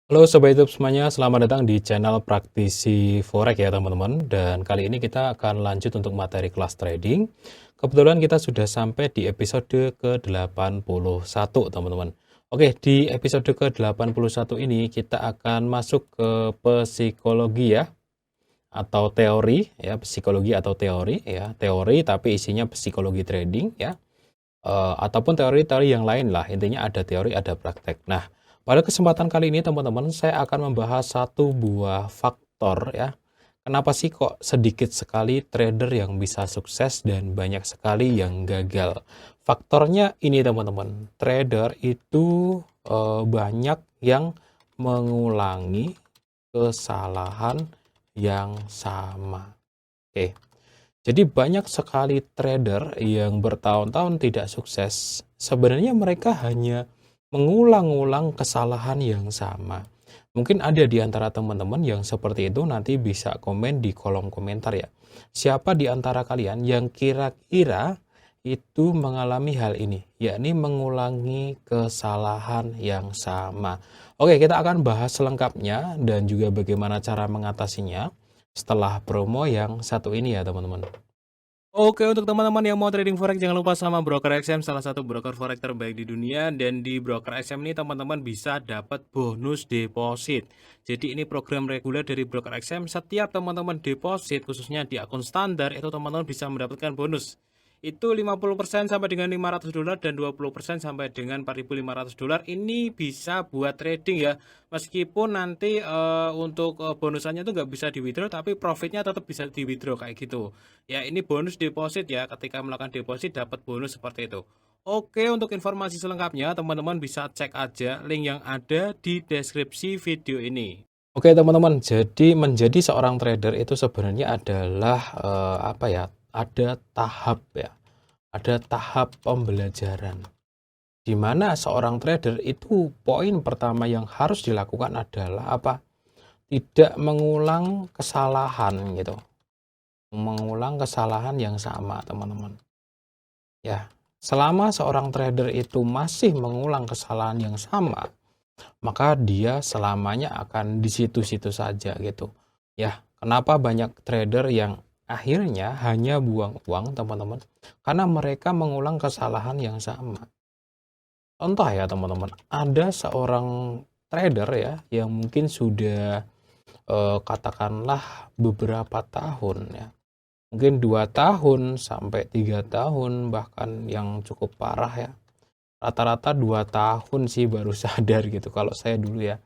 Halo Sobat YouTube semuanya, selamat datang di channel Praktisi Forex ya teman-teman. Dan kali ini kita akan lanjut untuk materi kelas trading. Kebetulan kita sudah sampai di episode ke-81 teman-teman. Oke, di episode ke-81 ini kita akan masuk ke psikologi ya, atau teori ya, psikologi atau teori ya, teori tapi isinya psikologi trading ya. Ataupun teori-teori yang lain lah, intinya ada teori, ada praktek. Nah, pada kesempatan kali ini teman-teman, saya akan membahas satu buah faktor ya. Kenapa sih kok sedikit sekali trader yang bisa sukses dan banyak sekali yang gagal? Faktornya ini teman-teman, trader itu banyak yang mengulangi kesalahan yang sama. Oke. Jadi banyak sekali trader yang bertahun-tahun tidak sukses. Sebenarnya mereka hanya mengulang-ulang kesalahan yang sama. Mungkin ada di antara teman-teman yang seperti itu, nanti bisa komen di kolom komentar ya. Siapa di antara kalian yang kira-kira itu mengalami hal ini, yakni mengulangi kesalahan yang sama. Oke, kita akan bahas selengkapnya dan juga bagaimana cara mengatasinya setelah promo yang satu ini ya teman-teman. Oke, untuk teman-teman yang mau trading forex, jangan lupa sama Broker XM, salah satu broker forex terbaik di dunia. Dan di Broker XM ini teman-teman bisa dapat bonus deposit. Jadi ini program reguler dari Broker XM. Setiap teman-teman deposit, khususnya di akun standar, itu teman-teman bisa mendapatkan bonus. Itu 50% sampai dengan $500 dan 20% sampai dengan $4.500. Ini bisa buat trading ya. Meskipun nanti untuk bonusannya itu nggak bisa di withdraw, tapi profitnya tetap bisa di withdraw kayak gitu. Ya, ini bonus deposit ya. Ketika melakukan deposit dapat bonus seperti itu. Oke, untuk informasi selengkapnya teman-teman bisa cek aja link yang ada di deskripsi video ini. Oke teman-teman, jadi menjadi seorang trader itu sebenarnya adalah apa ya? Ada tahap ya. Ada tahap pembelajaran. Di mana seorang trader itu poin pertama yang harus dilakukan adalah apa? Tidak mengulang kesalahan gitu. Mengulang kesalahan yang sama, teman-teman. Ya, selama seorang trader itu masih mengulang kesalahan yang sama, maka dia selamanya akan di situ-situ saja gitu. Ya, kenapa banyak trader yang akhirnya hanya buang uang, teman-teman? Karena mereka mengulang kesalahan yang sama. Contoh ya, teman-teman, ada seorang trader ya yang mungkin sudah katakanlah beberapa tahun ya. Mungkin 2 tahun sampai 3 tahun, bahkan yang cukup parah ya. Rata-rata 2 tahun sih baru sadar gitu kalau saya dulu ya.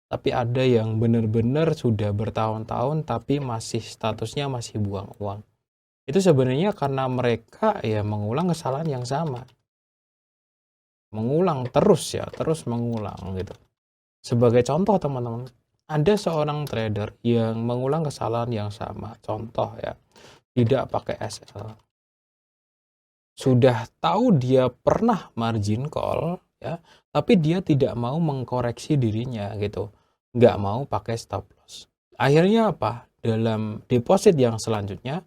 Tapi ada yang benar-benar sudah bertahun-tahun tapi masih statusnya masih buang uang. Itu sebenarnya karena mereka ya mengulang kesalahan yang sama. Mengulang terus ya, terus mengulang gitu. Sebagai contoh teman-teman, ada seorang trader yang mengulang kesalahan yang sama. Contoh ya, tidak pakai SL. Sudah tahu dia pernah margin call ya, tapi dia tidak mau mengkoreksi dirinya gitu, nggak mau pakai stop loss. Akhirnya apa? Dalam deposit yang selanjutnya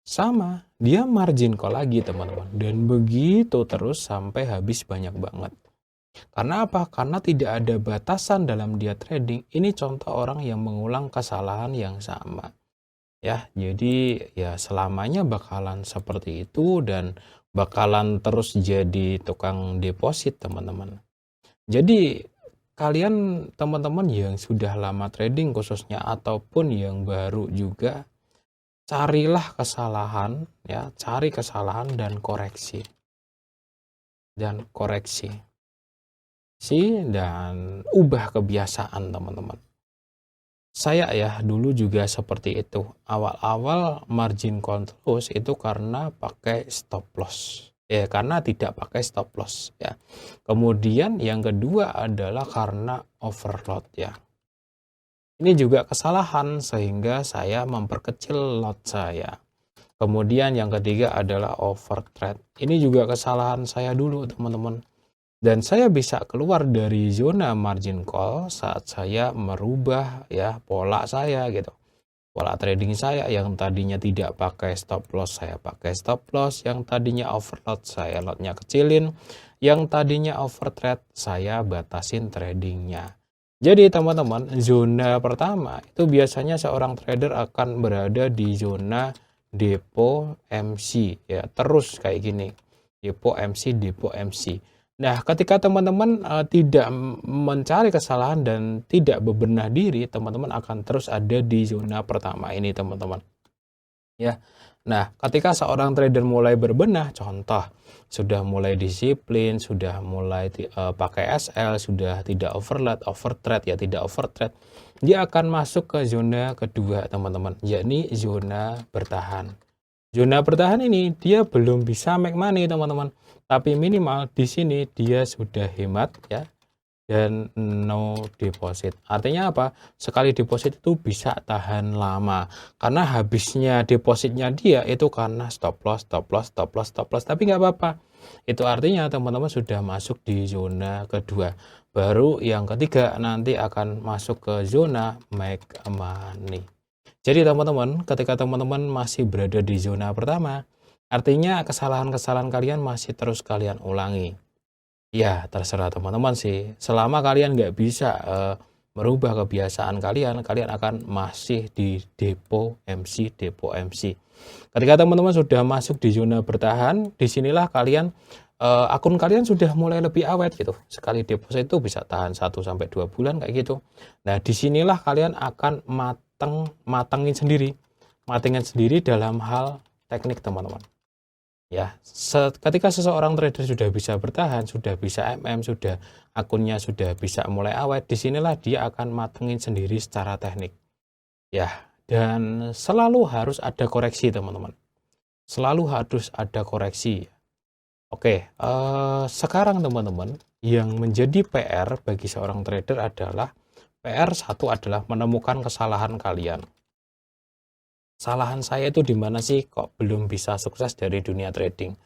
sama, dia margin call lagi teman-teman, dan begitu terus sampai habis banyak banget. Karena apa? Karena tidak ada batasan dalam dia trading. Ini contoh orang yang mengulang kesalahan yang sama. Ya, jadi ya selamanya bakalan seperti itu dan bakalan terus jadi tukang deposit, teman-teman. Jadi kalian teman-teman yang sudah lama trading khususnya ataupun yang baru juga, carilah kesalahan ya, cari kesalahan dan koreksi. Dan koreksi. Dan ubah kebiasaan, teman-teman. Saya ya dulu juga seperti itu. Awal-awal margin call terus itu karena pakai stop loss. Ya, karena tidak pakai stop loss ya. Kemudian yang kedua adalah karena overload ya. Ini juga kesalahan sehingga saya memperkecil lot saya. Kemudian yang ketiga adalah overtrade. Ini juga kesalahan saya dulu, teman-teman. Dan saya bisa keluar dari zona margin call saat saya merubah ya pola saya gitu. Pola trading saya yang tadinya tidak pakai stop loss, saya pakai stop loss. Yang tadinya overload, saya lotnya kecilin. Yang tadinya overtrade, saya batasin tradingnya. Jadi teman-teman, zona pertama itu biasanya seorang trader akan berada di zona depo MC ya, terus kayak gini. Depo MC, depo MC. Nah, ketika teman-teman tidak mencari kesalahan dan tidak bebenah diri, teman-teman akan terus ada di zona pertama ini, teman-teman. Ya. Nah, ketika seorang trader mulai berbenah, contoh sudah mulai disiplin, sudah mulai pakai SL, sudah tidak overlet, overtrade ya, tidak overtrade, dia akan masuk ke zona kedua, teman-teman, yakni zona bertahan. Zona bertahan ini dia belum bisa make money, teman-teman, tapi minimal di sini dia sudah hemat ya, dan no deposit. Artinya apa? Sekali deposit itu bisa tahan lama. Karena habisnya depositnya dia itu karena stop loss, stop loss, stop loss, stop loss. Tapi nggak apa-apa. Itu artinya teman-teman sudah masuk di zona kedua. Baru yang ketiga nanti akan masuk ke zona make money. Jadi teman-teman, ketika teman-teman masih berada di zona pertama, artinya kesalahan-kesalahan kalian masih terus kalian ulangi. Ya, terserah teman-teman sih. Selama kalian nggak bisa merubah kebiasaan kalian, kalian akan masih di depo MC, depo MC. Ketika teman-teman sudah masuk di zona bertahan, disinilah kalian akun kalian sudah mulai lebih awet gitu. Sekali deposit itu bisa tahan 1-2 bulan kayak gitu. Nah, disinilah kalian akan matengin sendiri dalam hal teknik, teman-teman. Ya, ketika seseorang trader sudah bisa bertahan, sudah bisa sudah akunnya sudah bisa mulai awet, disinilah dia akan matengin sendiri secara teknik. Ya, dan selalu harus ada koreksi, teman-teman. Selalu harus ada koreksi. Oke, sekarang teman-teman, yang menjadi PR bagi seorang trader adalah PR1 adalah menemukan kesalahan kalian. Kesalahan saya itu di mana sih kok belum bisa sukses dari dunia trading?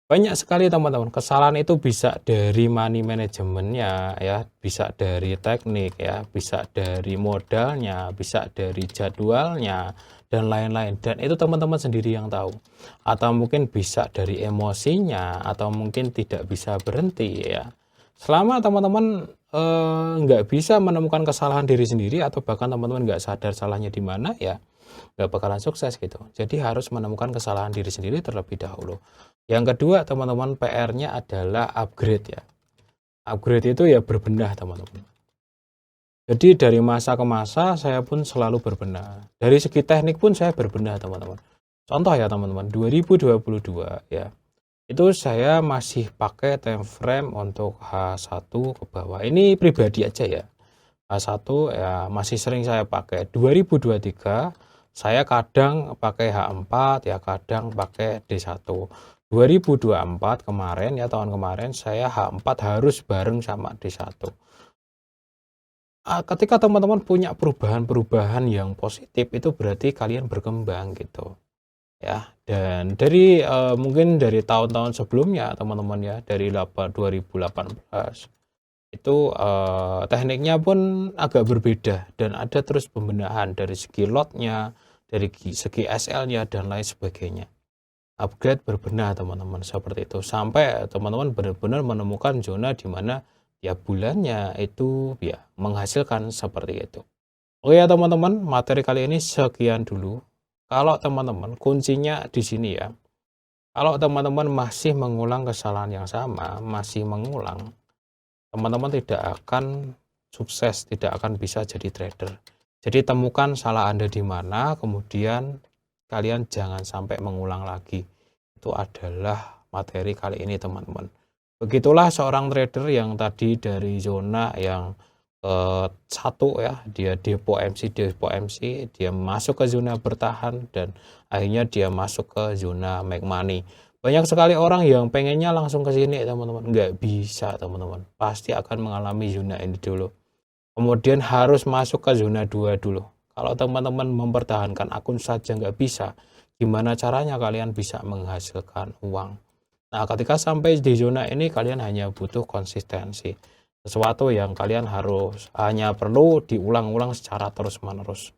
Banyak sekali teman-teman, kesalahan itu bisa dari money manajemennya ya, bisa dari teknik ya, bisa dari modalnya, bisa dari jadwalnya, dan lain-lain. Dan itu teman-teman sendiri yang tahu. Atau mungkin bisa dari emosinya, atau mungkin tidak bisa berhenti ya. Selama teman-teman nggak bisa menemukan kesalahan diri sendiri, atau bahkan teman-teman nggak sadar salahnya di mana ya, nggak bakalan sukses gitu. Jadi harus menemukan kesalahan diri sendiri terlebih dahulu. Yang kedua teman-teman, PR-nya adalah upgrade ya. Upgrade itu ya berbenah, teman-teman. Jadi dari masa ke masa saya pun selalu berbenah. Dari segi teknik pun saya berbenah, teman-teman. Contoh ya teman-teman, 2022 ya. Itu saya masih pakai time frame untuk H1 ke bawah. Ini pribadi aja ya. H1 ya masih sering saya pakai. 2023 saya kadang pakai H4 ya, kadang pakai D1. 2024 kemarin ya, tahun kemarin saya H4 harus bareng sama D1. Ketika teman-teman punya perubahan-perubahan yang positif, itu berarti kalian berkembang gitu ya. Dan dari mungkin dari tahun-tahun sebelumnya teman-teman ya, dari 2018 itu tekniknya pun agak berbeda dan ada terus pembenahan dari segi lotnya, dari segi SL-nya dan lain sebagainya. Upgrade berbenah teman-teman seperti itu, sampai teman-teman benar-benar menemukan zona di mana tiap bulannya itu ya menghasilkan seperti itu. Oke ya teman-teman, materi kali ini sekian dulu. Kalau teman-teman kuncinya di sini ya. Kalau teman-teman masih mengulang kesalahan yang sama, masih mengulang, teman-teman tidak akan sukses, tidak akan bisa jadi trader. Jadi temukan salah Anda di mana, kemudian kalian jangan sampai mengulang lagi. Itu adalah materi kali ini teman-teman. Begitulah seorang trader yang tadi dari zona yang satu ya, dia depo MC, dia masuk ke zona bertahan dan akhirnya dia masuk ke zona make money. Banyak sekali orang yang pengennya langsung ke sini teman-teman, nggak bisa teman-teman, pasti akan mengalami zona ini dulu, kemudian harus masuk ke zona 2 dulu. Kalau teman-teman mempertahankan akun saja nggak bisa, gimana caranya kalian bisa menghasilkan uang? Nah, ketika sampai di zona ini kalian hanya butuh konsistensi, sesuatu yang kalian harus hanya perlu diulang-ulang secara terus-menerus.